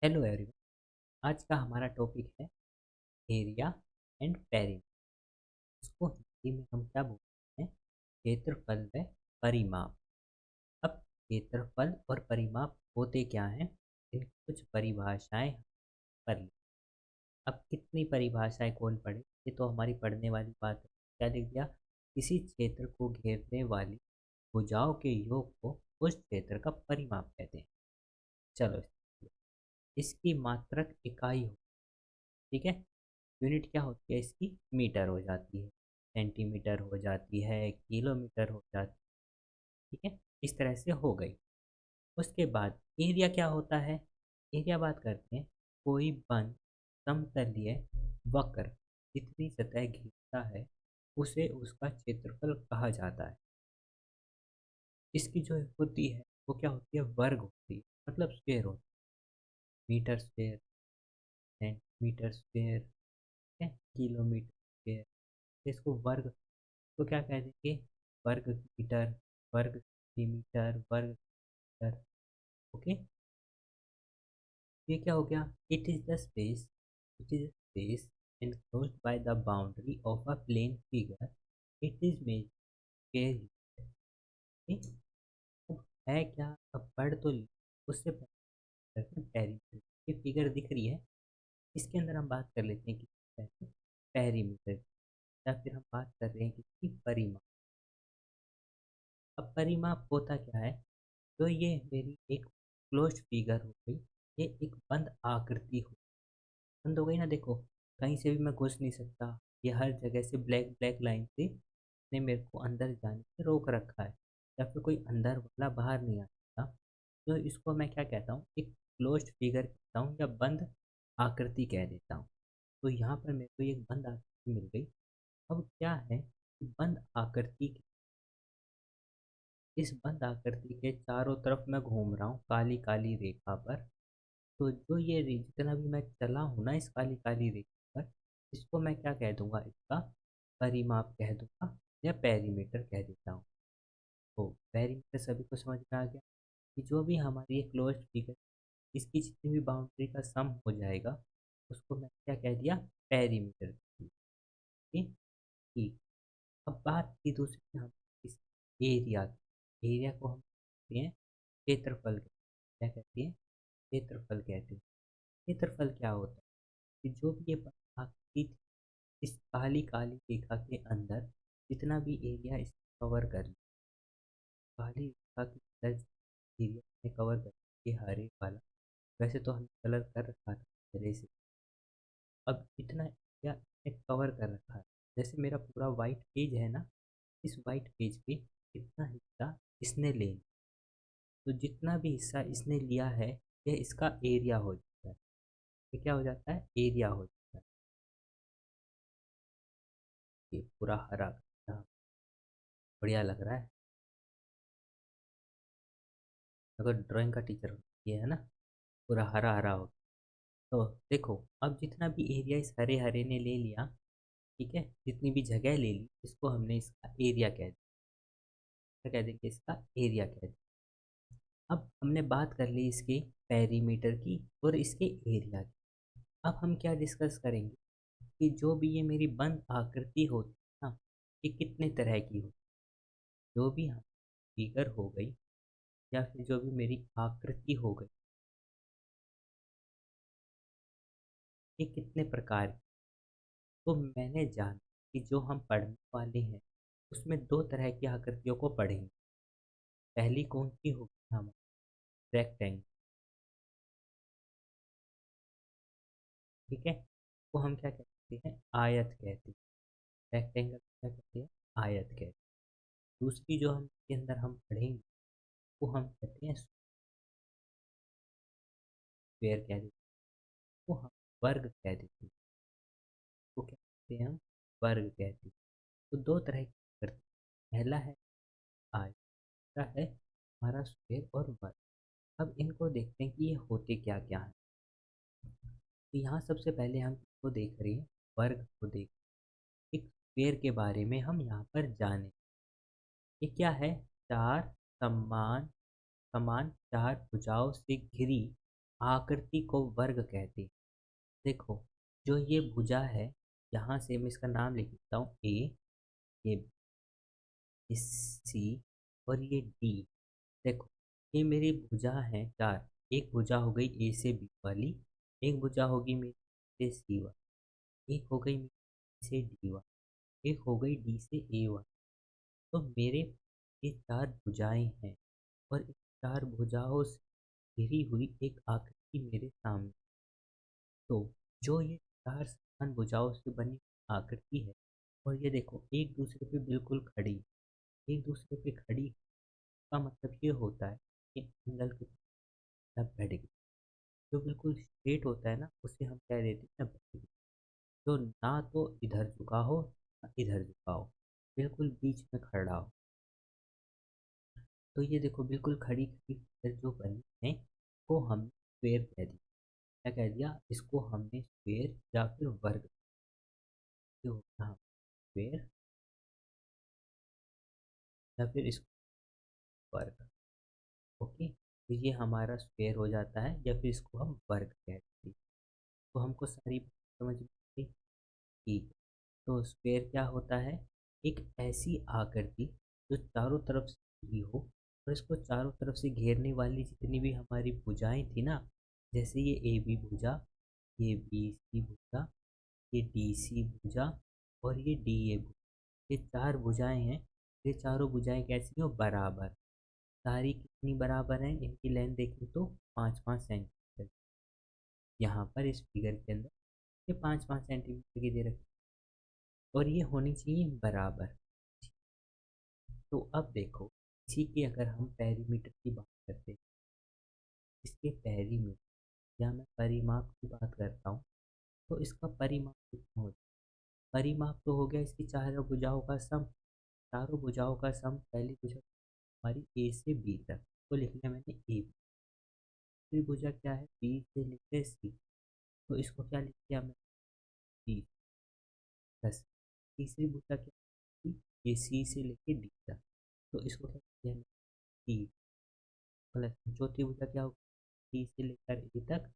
Hello everyone. आज का हमारा टॉपिक है एरिया एंड पेरीमीटर। इसको हिंदी में हम क्या बोलते हैं? क्षेत्रफल व परिमाप। अब क्षेत्रफल और परिमाप होते क्या हैं, इनकी कुछ परिभाषाएं हम कर लें। अब कितनी परिभाषाएं कौन पढ़े, ये तो हमारी पढ़ने वाली बात है। क्या लिख दिया? किसी क्षेत्र को घेरने वाली भुजाओं के योग को उस क्षेत्र का परिमाप कहते हैं। चलो, इसकी मात्रक इकाई हो, ठीक है। यूनिट क्या होती है इसकी? मीटर हो जाती है, सेंटीमीटर हो जाती है, किलोमीटर हो जाती है, ठीक है। इस तरह से हो गई। उसके बाद एरिया क्या होता है? एरिया बात करते हैं, कोई बंद समतलीय वक्र जितनी सतह घेरता है उसे उसका क्षेत्रफल कहा जाता है। इसकी जो होती है वो क्या होती है? वर्ग होती है, मतलब स्क्वेयर होती है। मीटर स्क्वेयर, सेंटीमीटर स्क्वेयर, है किलोमीटर स्क्वेयर। इसको वर्ग तो क्या कह देंगे? वर्ग मीटर, वर्ग सेंटीमीटर, वर्ग मीटर। ओके, ये क्या हो गया? It is the space, it is space enclosed by the boundary of a plane figure. It is measured square unit. ठीक? अब है क्या? अब पढ़ तो ली, उससे पहले पेरीमीटर। ये फिगर दिख रही है, इसके अंदर हम बात कर लेते हैं कि पेरीमीटर, या फिर हम बात कर रहे हैं कि परिमाप। अब परिमाप होता क्या है? तो ये मेरी एक क्लोज्ड फिगर हो गई, ये एक बंद आकृति हो, बंद हो गई ना। देखो, कहीं से भी मैं घुस नहीं सकता, ये हर जगह से ब्लैक ब्लैक लाइन से ने मेरे को अंदर जाने से रोक रखा है, या फिर कोई अंदर वाला बाहर नहीं आ सकता। तो इसको मैं क्या कहता हूँ? एक क्लोज्ड फिगर कहता हूँ, या बंद आकृति कह देता हूँ। तो यहाँ पर मेरे को एक बंद आकृति मिल गई। अब क्या है कि बंद आकृति, इस बंद आकृति के चारों तरफ मैं घूम रहा हूँ काली काली रेखा पर। तो जो ये जितना भी मैं चला हूँ ना इस काली काली रेखा पर, इसको मैं क्या कह दूंगा? इसका परिमाप कह दूंगा, या पेरीमीटर कह देता हूँ। तो पेरीमीटर सभी को समझ में आ गया कि जो भी हमारी ये क्लोज्ड फिगर, इसकी जितनी भी बाउंड्री का सम हो जाएगा उसको मैं क्या कह दिया? पेरीमीटर। ठीक, ठीक। अब बात की दूसरी हम इस एरिया की। एरिया को हम कहते हैं क्षेत्रफल। क्या कहते हैं? क्षेत्रफल कहते हैं। क्षेत्रफल क्या होता है कि जो भी ये आकृति थी, इस काली काली रेखा के अंदर जितना भी एरिया इसने कवर कर लिया, काली रेखा के अंदर एरिया ने कवर कर लिया, ये हरे वाला, वैसे तो हमने कलर कर रखा था पहले से। अब इतना एरिया इसने कवर कर रखा है, जैसे मेरा पूरा वाइट पेज है ना, इस वाइट पेज पे इतना हिस्सा इसने ले लिया। तो जितना भी हिस्सा इसने लिया है, यह इसका एरिया हो जाता है। ये क्या हो जाता है? एरिया हो जाता है। ये पूरा हरा हरा, बढ़िया लग रहा है। अगर ड्राइंग का टीचर हो, ये है ना, पूरा हरा हरा हो। तो देखो, अब जितना भी एरिया इस हरे हरे ने ले लिया, ठीक है, जितनी भी जगह ले ली, इसको हमने इसका एरिया कह दिया। क्या कह देंगे? इसका एरिया कह दिया। अब हमने बात कर ली इसके पेरीमीटर की और इसके एरिया की। अब हम क्या डिस्कस करेंगे कि जो भी ये मेरी बंद आकृति होती है ना, ये कितने तरह की हो। जो भी हम फिगर हो गई, या फिर जो भी मेरी आकृति हो गई, ये कितने प्रकार की। तो मैंने जाना कि जो हम पढ़ने वाले हैं उसमें दो तरह की आकृतियों को पढ़ेंगे। पहली कौन सी होगी? हम रेक्टेंगल, ठीक है। वो हम क्या कहते हैं? आयत कहते हैं। रेक्टेंगल क्या कहते हैं? आयत कहते हैं। दूसरी जो हम इसके अंदर हम पढ़ेंगे वो हम कहते हैं स्क्वायर कह देते हैं। वो हम वर्ग कह देते हैं। वो क्या कहते हैं? हम वर्ग कहते हैं। तो दो तरह की करते हैं। पहला है आयत, दूसरा है हमारा स्क्वायर और वर्ग। अब इनको देखते हैं कि ये होते क्या क्या है। तो यहाँ सबसे पहले हम इसको देख रहे हैं, वर्ग को देख, एक स्क्वायर के बारे में हम यहाँ पर जाने। ये क्या है? चार समान समान चार भुजाओं से घिरी आकृति को वर्ग कहते हैं। देखो, जो ये भुजा है, यहाँ से मैं इसका नाम लिख देता हूँ ए, ये सी और ये डी। देखो, ये मेरी भुजा है चार। एक भुजा हो गई ए से बी वाली, एक भुजा होगी मेरी से सी वाली, एक हो गई मेरी से डी वाली, एक हो गई डी से ए वाली। तो मेरे ये चार भुजाएं हैं, और इन चार भुजाओं से घिरी हुई एक आकृति मेरे सामने। तो जो ये चार समान भुजाओं से बनी आकृति है, और ये देखो एक दूसरे पे बिल्कुल खड़ी, एक दूसरे पे खड़ी का मतलब ये होता है कि एंगल की तरफ बढ़ गई। जो बिल्कुल स्ट्रेट होता है ना, उसे हम कह देते हैं बढ़ गई। जो ना तो इधर झुका हो ना इधर झुका हो, बिल्कुल बीच में खड़ा हो। तो ये देखो बिल्कुल खड़ी खड़ी फिगर जो बनी है, वो हमने स्क्वेयर कह दिया। क्या कह दिया? इसको हमने स्क्वेयर या फिर वर्ग, जो होता है स्क्वेयर या फिर इसको वर्ग। ओके, तो ये हमारा स्क्वेयर हो जाता है, या फिर इसको हम वर्ग कहते हैं। तो हमको सारी बात समझ में आई? ठीक। तो स्क्वेयर क्या होता है? एक ऐसी आकृति जो चारों तरफ से घिरी हो, और इसको चारों तरफ से घेरने वाली जितनी भी हमारी भुजाएं थी ना, जैसे ये ए बी भुजा, ये बी सी भुजा, ये डी सी भुजा, और ये डी ए भुजा, ये चार भुजाएं हैं। ये चारों भुजाएं कैसी हो? बराबर। सारी कितनी बराबर हैं? इनकी लेंथ देखें तो 5-5 सेंटीमीटर। यहाँ पर इस फिगर के अंदर ये 5-5 सेंटीमीटर की दे रखी, और ये होनी चाहिए बराबर। तो अब देखो, इसी की अगर हम पेरीमीटर की बात करते हैं, इसके पेरीमीटर या मैं परिमाप की बात करता हूँ, तो इसका परिमाप कितना हो? परिमाप तो हो गया इसकी चारों भुजाओं का सम। चारों भुजाओं का सम, पहली भुजा हमारी ए से बी तक, तो लिख लिया मैंने ए। दूसरी भुजा क्या है? बी से लेकर सी, तो इसको क्या लिख दिया मैं? B plus. तीसरी भुजा क्या थी? ये सी से लेके डी तक, तो इसको क्या किया? D plus. चौथी भुजा क्या होगी? डी से लेकर ए तक,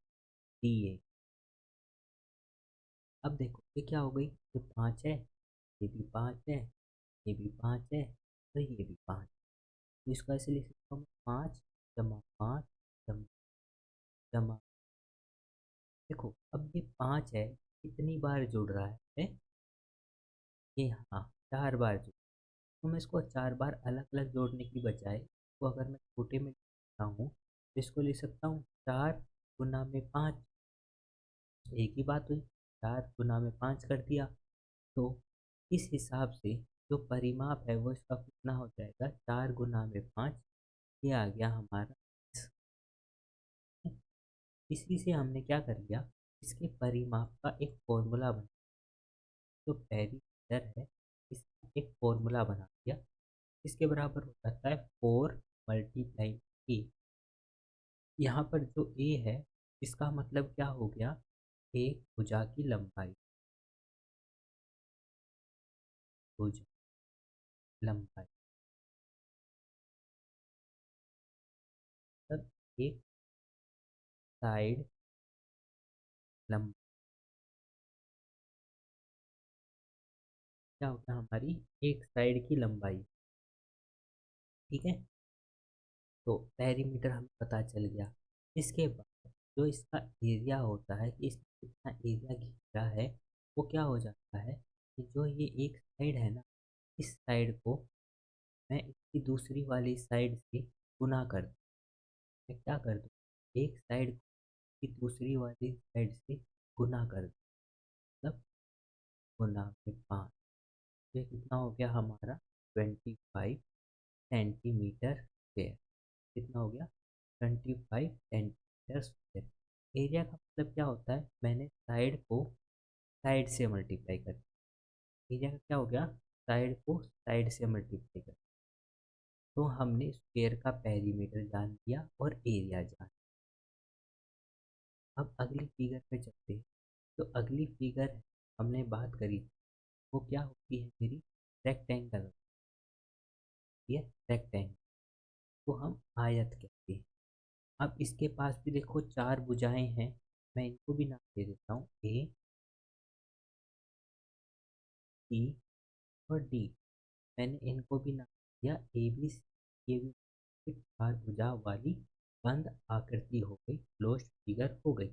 डी ए। अब देखो ये क्या हो गई? ये पाँच है, ये भी पाँच है, ये भी पाँच है, तो ये भी पाँच। तो इसको ऐसे लिख सकता हूँ, 5 + 5 जमा जमा। देखो अब ये पाँच है, कितनी बार जुड़ रहा है? ये हाँ, 4 बार जुड़। तो मैं इसको 4 बार अलग अलग जोड़ने की बजाय, तो अगर मैं छोटे में लिखता हूँ तो इसको लिख सकता हूँ 4 × 5। एक ही बात हुई, 4 × 5 कर दिया। तो इस हिसाब से जो परिमाप है वो इसका कितना हो जाएगा? 4 × 5। ये आ गया हमारा। इसी से हमने क्या कर लिया? इसके परिमाप का एक फॉर्मूला बना, जो पेरीमीटर है इसका एक फॉर्मूला बना दिया। इसके बराबर हो जाता है 4 × ए। यहाँ पर जो ए है, इसका मतलब क्या हो गया? एक भुजा की लंबाई, भुजा लंबाई, मतलब एक साइड लंबाई। क्या होगा? हमारी एक साइड की लंबाई। ठीक है, तो पेरीमीटर हमें पता चल गया। इसके बाद जो इसका एरिया होता है कि इसने कितना एरिया घेरा है, वो क्या हो जाता है कि जो ये एक साइड है ना, इस साइड को मैं इसकी दूसरी वाली साइड से गुना कर दूँ। मैं क्या कर दूँ? एक साइड की दूसरी वाली साइड से गुना कर दूँ, मतलब गुना में 5। ये कितना हो गया हमारा? 25 सेंटीमीटर स्क्वेयर। कितना हो गया? 25 सेंटीमीटर स्क्वेयर। एरिया का मतलब क्या होता है? मैंने साइड को साइड से मल्टीप्लाई कर दिया। एरिया का क्या हो गया? साइड को साइड से मल्टीप्लाई कर। तो हमने स्क्वेयर का पेरीमीटर जान लिया और एरिया जान। अब अगली फिगर पे चलते हैं। तो अगली फिगर हमने बात करी, वो क्या होती है मेरी? रेक्टेंगल। ये रेक्टेंगल को हम आयत कहते हैं। अब इसके पास भी देखो 4 भुजाएं हैं, मैं इनको भी नाम दे देता हूँ, ए, सी और डी। मैंने इनको भी नाम दिया ए बी सी। ये भी एक 4 भुजा वाली बंद आकृति हो गई, क्लोज्ड फिगर हो गई।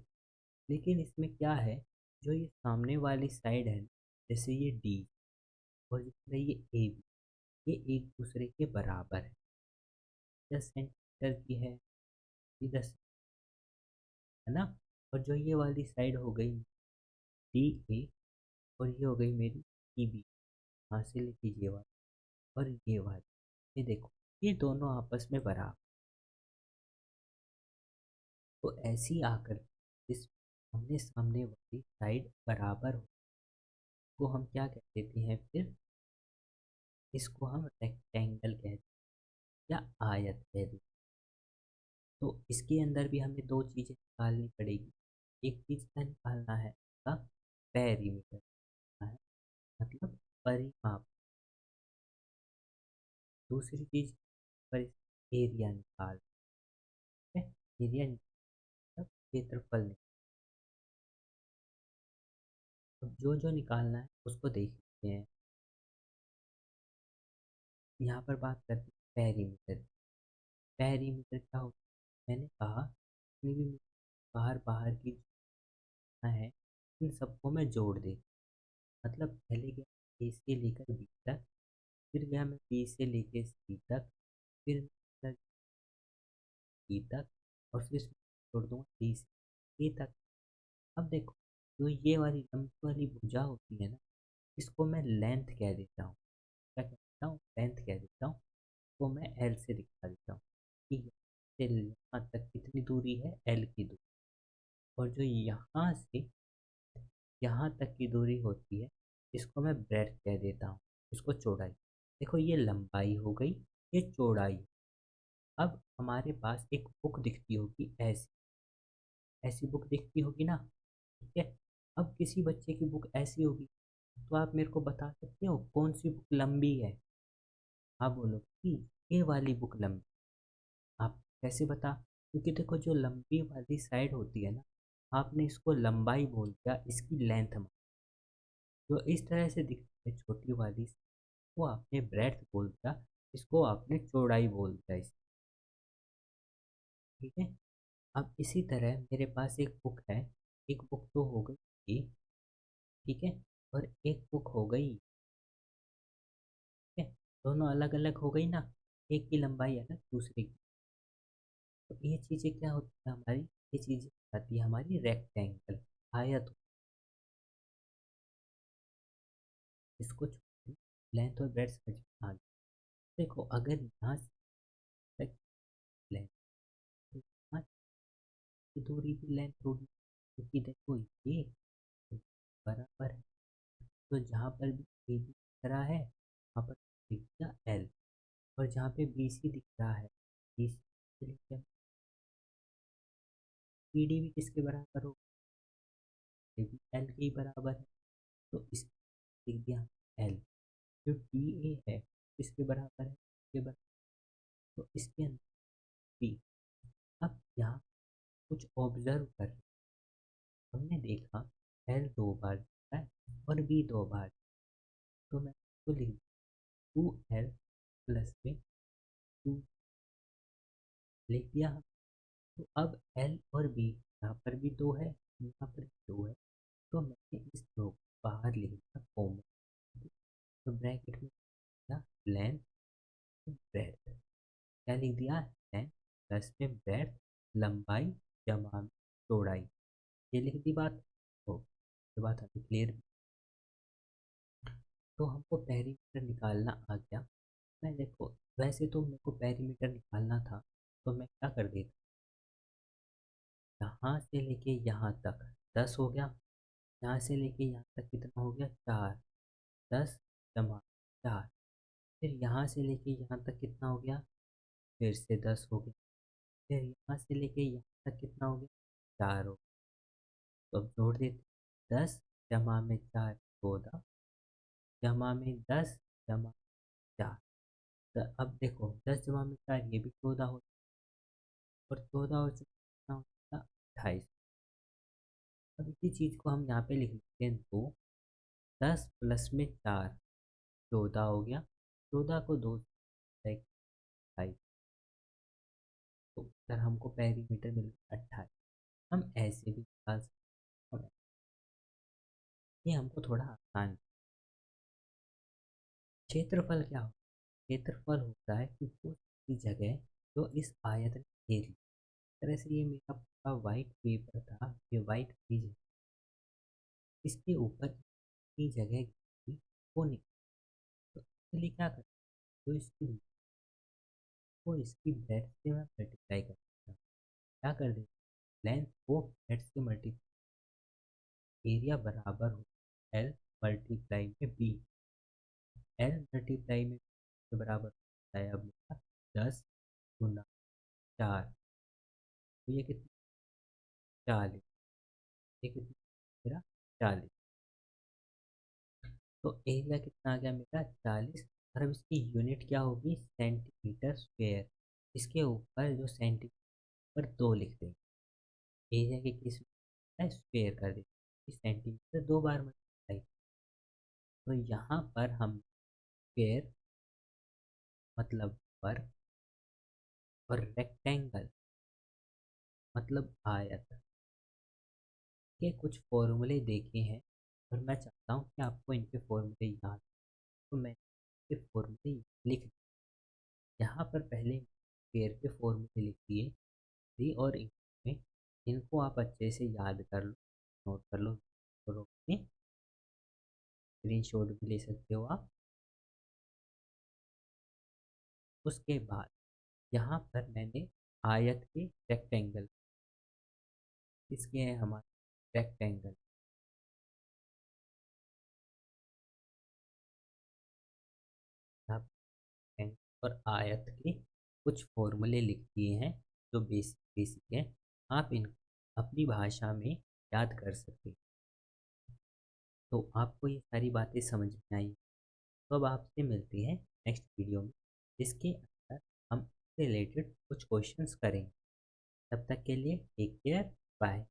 लेकिन इसमें क्या है, जो ये सामने वाली साइड है, जैसे ये डी और जैसे ये ए बी, ये एक दूसरे के बराबर है, 10 सेंटीमीटर की है, ये 10, है ना। और जो ये वाली साइड हो गई डी ए, और ये हो गई मेरी ई बी, यहाँ से लेके ये वाली और ये वाली, ये देखो, ये दोनों आपस में बराबर। तो ऐसी आकृति जिस आमने सामने वाली साइड बराबर हो, को हम क्या कह देते हैं फिर, इसको हम रेक्टेंगल कहते हैं या आयत कह देते हैं। तो इसके अंदर भी हमें दो चीज़ें निकालनी पड़ेगी। एक चीज़ क्या निकालना है, इसका पेरीमीटर निकालना है, मतलब परिमाप। दूसरी चीज़ पर एरिया निकाल है, एरिया मतलब क्षेत्रफल निकाल। अब जो जो निकालना है उसको देख लेते हैं। यहाँ पर बात करते हैं पेरीमीटर। पेरीमीटर क्या होता है, मैंने कहा जितनी भी बाहर बाहर की चीज़ें हैं, इन सबको मैं जोड़ दे, मतलब पहले गया ए से लेकर बी तक, फिर गया मैं बी से लेकर सी तक, फिर ई तक, और फिर छोड़ दूंगा डी से ए तक। अब देखो, जो ये वाली लंबी वाली भुजा होती है ना, इसको मैं लेंथ कह देता हूँ। क्या कह देता हूँ, लेंथ कह देता हूँ। वो मैं एल से दिखा देता हूँ कि यहाँ से यहाँ तक कितनी दूरी है, एल की दूरी। और जो यहाँ से यहाँ तक की दूरी होती है, इसको मैं ब्रेड्थ कह देता हूँ, इसको चौड़ाई। देखो ये लंबाई हो गई, ये चौड़ाई। अब हमारे पास एक बुक दिखती होगी ऐसी, ऐसी बुक दिखती होगी ना, ठीक है। अब किसी बच्चे की बुक ऐसी होगी, तो आप मेरे को बता सकते हो कौन सी बुक लंबी है। आप बोलो कि ये वाली बुक लंबी। आप कैसे बता, क्योंकि देखो जो लंबी वाली साइड होती है ना, आपने इसको लंबाई बोल दिया, इसकी लेंथ में जो इस तरह से दिखती है छोटी वाली, वो आपने ब्रेड्थ बोल दिया, इसको आपने चौड़ाई बोल दिया इस, ठीक है। अब इसी तरह मेरे पास एक बुक है, एक बुक तो हो गई ये, ठीक है, और एक बुक हो गई, ठीक है। दोनों अलग अलग हो गई ना, एक की लंबाई अलग दूसरे की। तो ये चीज़ें क्या होती है हमारी, ये चीज़ें आती है हमारी रेक्टेंगल, आयत। इसको लेंथ और ब्रेड्थ समझ में आ गई। देखो अगर यहाँ से तक लेंथ, तो यहाँ की दूरी भी लेंथ होगी, क्योंकि देखो ये बराबर है। तो जहाँ पर भी ए बी दिख रहा है, वहाँ पर दिख गया एल, और जहाँ पे बी सी दिख रहा है, बी सी से लेकर पी डी भी किसके बराबर हो, ये भी एल के ही बराबर है। तो इस दिख गया एल। जो डी ए है किसके बराबर है, के बराबर। तो इसके अंदर बी। अब यहाँ कुछ ऑब्जर्व कर, हमने देखा एल 2 बार दिखता है और बी 2 बार, तो मैं इसको लिख 2L प्लस में 2 लिख दिया। तो अब एल और बी, यहाँ पर भी 2 है, यहाँ पर भी 2 है, तो मैंने इस 2 को बाहर लिख दिया कॉमन। तो ब्रैकेट में क्या, लेंथ ब्रेड्थ, क्या लिख दिया, लेंथ प्लस में ब्रेड्थ, लंबाई जमा में चौड़ाई, ये लिख दी बात। तो ये बात अभी क्लियर। तो हमको पेरीमीटर निकालना आ गया। मैं देखो, वैसे तो मेरे को पेरीमीटर निकालना था, तो मैं क्या कर देता, यहाँ से लेके यहाँ तक 10 हो गया, यहाँ से लेके यहाँ तक कितना हो गया, 4, 10 जमा 4, फिर यहाँ से लेके यहाँ तक कितना हो गया, फिर से 10 हो गया, फिर यहाँ से लेके यहाँ तक कितना हो गया, 4 हो गया। तो अब जोड़ देते, 10 जमा में 4 14, जमा में 10 जमा 4। तो अब देखो 10 जमा में 4 ये भी 14 हो, और 14 और 4 कितना हो जाएगा 28। अब इसी चीज़ को हम यहाँ पे लिख लेते हैं 2, 10 प्लस में 4 14 हो गया, 14 को 2 से 28, तो उत्तर हमको पेरीमीटर मिल गया 28। हम ऐसे भी निकाल सकते हैं, ये हमको थोड़ा आसान। क्षेत्रफल क्या होता है? क्षेत्रफल होता है कि वो की जगह जो इस आयत ने घेर ली। इस तरह से ये मेरा पूरा वाइट पेपर था, ये वाइट पेज है, इसके ऊपर इतनी जगह घेरी, वो नहीं। तो इसके लिए क्या करें, जो इसकी वो इसकी ब्रेड से मैं मल्टीप्लाई कर देता हूँ। क्या कर देता, लेंथ को ब्रेड से मल्टीप्लाई, एरिया बराबर हो एल मल्टीप्लाई में बी। एल मल्टीप्लाई में के बराबर होता है अब मेरा 10 गुना 4, तो ये कितना 40, ये कितना मेरा 40। तो एरिया कितना आ गया मेरा 40। और अब इसकी यूनिट क्या होगी सेंटीमीटर स्क्वेयर। इसके ऊपर जो सेंटीमीटर 2 लिख देंगे, एरिया के केस में स्क्वेयर कर देंगे, सेंटीमीटर 2 बार मल्टीप्लाई। तो यहाँ पर हम स्क्वेयर मतलब वर्ग और रेक्टेंगल मतलब आयत के कुछ फॉर्मूले देखे हैं, और मैं चाहता हूँ कि आपको इनके फॉर्मूले याद, तो मैं इनके फॉर्मूले लिख दूँ। यहाँ पर पहले स्क्वेयर के फॉर्मूले लिख दिए हिंदी और इंग्लिश में, इनको आप अच्छे से याद कर लो, नोट कर लो, स्क्रीन शॉट भी ले सकते हो आप। उसके बाद यहाँ पर मैंने आयत के रेक्टेंगल, इसके हैं हमारे रेक्टेंगल, और आयत के कुछ फॉर्मूले लिख दिए हैं जो बेसिक बेसिक है, आप इन अपनी भाषा में याद कर सकते हैं। तो आपको ये सारी बातें समझ में आई, तो अब आपसे मिलते हैं नेक्स्ट वीडियो में, जिसके अंदर हम रिलेटेड कुछ क्वेश्चंस करेंगे। तब तक के लिए टेक केयर, बाय।